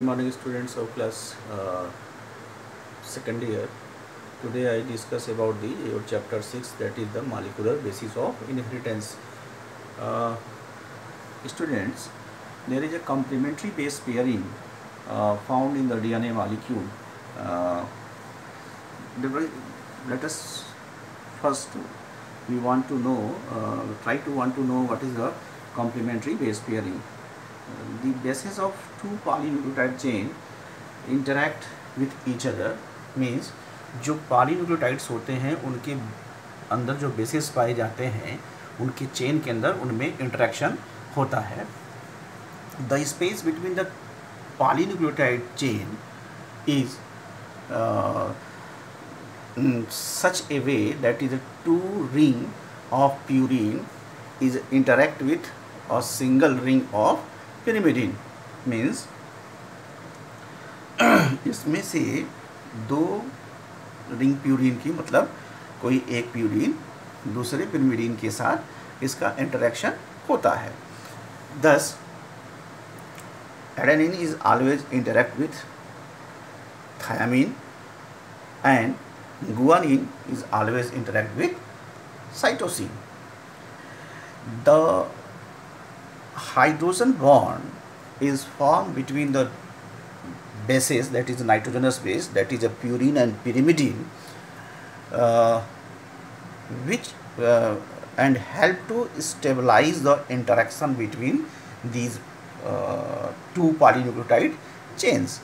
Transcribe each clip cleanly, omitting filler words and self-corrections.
Good morning, students of class second year. Today I discuss about the your chapter 6, that is the molecular basis of inheritance. uh, Students, there is a complementary base pairing found in the DNA molecule. uh, Let us first we want to know want to know what is the complementary base pairing. The bases of two polynucleotide chain interact with each other, means जो polynucleotides होते हैं उनके अंदर जो basis पाए जाते हैं उनके चेन के अंदर उनमें इंटरेक्शन होता है. The space between the polynucleotide chain is such a way that is a two ring of purine is interact with a single ring of pyrimidine. means इसमें से दो रिंग प्यूरिन की, मतलब कोई एक प्यूरिन दूसरे pyrimidine के साथ इसका इंटरेक्शन होता है. Thus adenine is always interact with thiamine and guanine is always interact with cytosine. The hydrogen bond is formed between the bases, that is a nitrogenous base, that is a purine and pyrimidine, which and help to stabilize the interaction between these two polynucleotide chains.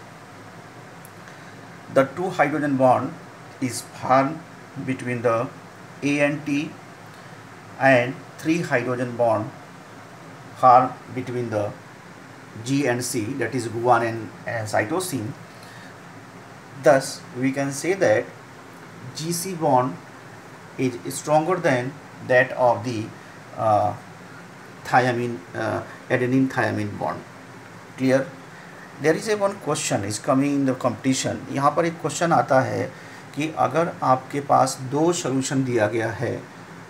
The two hydrogen bond is formed between the A and T, and three hydrogen bond formed between the G and C, that is guanine and cytosine. Thus we can say that GC bond is stronger than that of the thiamine adenine thiamine bond. Clear? There is a one question is coming in the competition. यहाँ पर एक question आता है कि अगर आपके पास दो solution दिया गया है,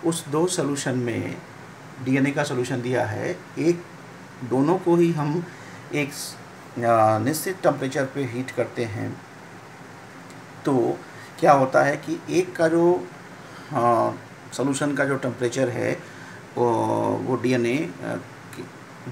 उस दो सोल्यूशन में डीएनए का सोल्यूशन दिया है, एक दोनों को ही हम एक निश्चित टेम्परेचर पे हीट करते हैं, तो क्या होता है कि एक का जो सोल्यूशन का जो टेम्परेचर है वो डीएनए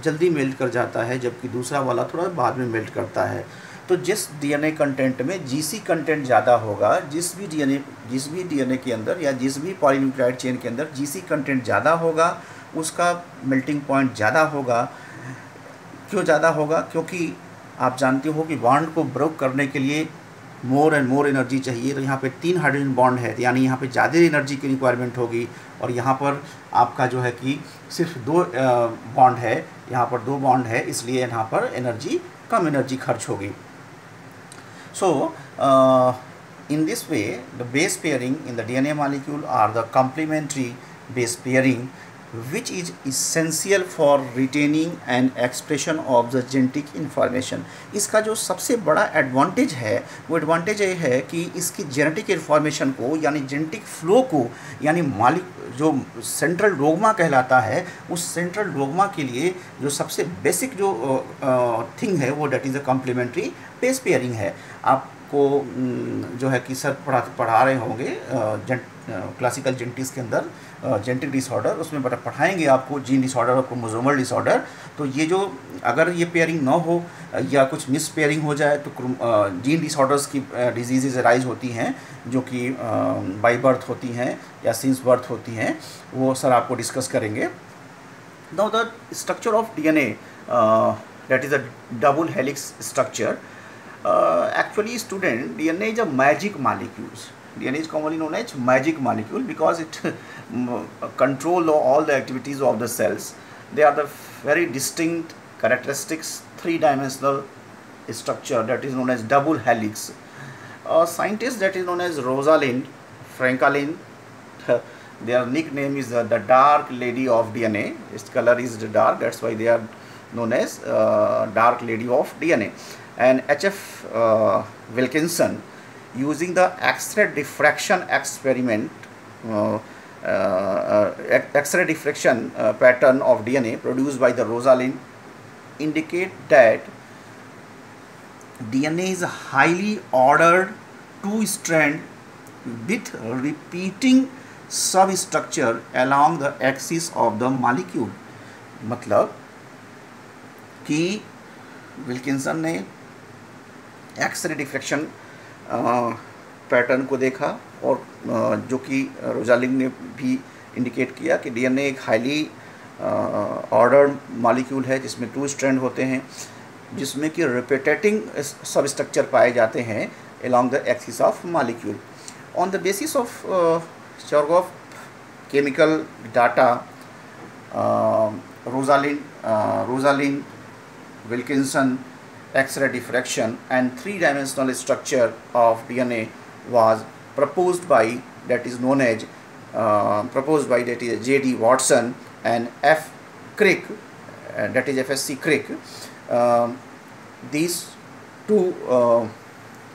जल्दी मेल्ट कर जाता है, जबकि दूसरा वाला थोड़ा बाद में मेल्ट करता है. तो जिस डीएनए कंटेंट में जीसी कंटेंट ज़्यादा होगा, जिस भी डीएनए के अंदर या जिस भी पॉलीन्यूक्लियोटाइड चेन के अंदर जीसी कंटेंट ज़्यादा होगा, उसका मेल्टिंग पॉइंट ज़्यादा होगा. क्यों ज़्यादा होगा? क्योंकि आप जानते हो कि बॉन्ड को ब्रेक करने के लिए मोर एंड मोर एनर्जी चाहिए. तो यहाँ पे 3 हाइड्रोजन बॉन्ड है, तो यानी यहाँ पे ज़्यादा एनर्जी की रिक्वायरमेंट होगी, और यहाँ पर आपका जो है कि सिर्फ 2 बॉन्ड है, यहाँ पर 2 बॉन्ड है, इसलिए यहाँ पर एनर्जी कम एनर्जी खर्च होगी. So in this way the base pairing in the DNA molecule are the complementary base pairing, which is essential for retaining and expression of the genetic information. इसका जो सबसे बड़ा एडवांटेज है वो एडवांटेज ये है कि इसकी जेनेटिक इन्फॉर्मेशन को, यानी जेनेटिक फ्लो को, यानी जो सेंट्रल डोग्मा कहलाता है, उस सेंट्रल डोग्मा के लिए जो सबसे बेसिक जो थिंग है वो that is a complementary base pairing है. आपको जो है कि सर पढ़ा रहे होंगे क्लासिकल जेनेटिक्स के अंदर जेनेटिक डिसऑर्डर, उसमें पढ़ाएंगे आपको जीन डिसऑर्डर और क्रोमोसोमल डिसऑर्डर. तो ये जो अगर ये पेयरिंग ना हो या कुछ मिस पेयरिंग हो जाए तो जीन डिसऑर्डर्स की डिजीज़ राइज होती हैं, जो कि बाई बर्थ होती हैं या सिंस बर्थ होती हैं, वो सर आपको डिस्कस करेंगे. Now the structure of DNA, that is a double helix structure. Actually student, DNA is a magic molecule. DNA is commonly known as magic molecule because it control all the activities of the cells. They are the very distinct characteristics, three-dimensional structure that is known as double helix. A scientist that is known as Rosalind Franklin, their nickname is the dark lady of DNA. Its color is dark, that's why they are known as dark lady of DNA. And H.F. Wilkinson, using the X-ray diffraction experiment, X-ray diffraction pattern of DNA produced by the Rosalind, indicate that DNA is a highly ordered two-strand with repeating substructure along the axis of the molecule. मतलब कि Wilkinson ने x ray diffraction pattern को देखा और जो कि रोजालिंग ने भी इंडिकेट किया कि डीएनए एक हाईली ऑर्डर्ड मॉलिक्यूल है जिसमें टू स्ट्रैंड होते हैं, जिसमें कि रिपीटेटिंग सबस्ट्रक्चर पाए जाते हैं along the axis of molecule. On the basis of Chargaff chemical data, Rosalind, Wilkinson, X-ray diffraction and three-dimensional structure of DNA was proposed by that is known as J.D. Watson and F. Crick, that is FSC Crick. These two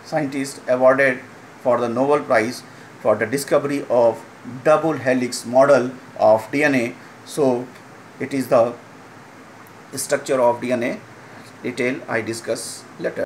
scientists awarded for the Nobel Prize for the discovery of double helix model of DNA. So it is the structure of DNA detail I discuss later.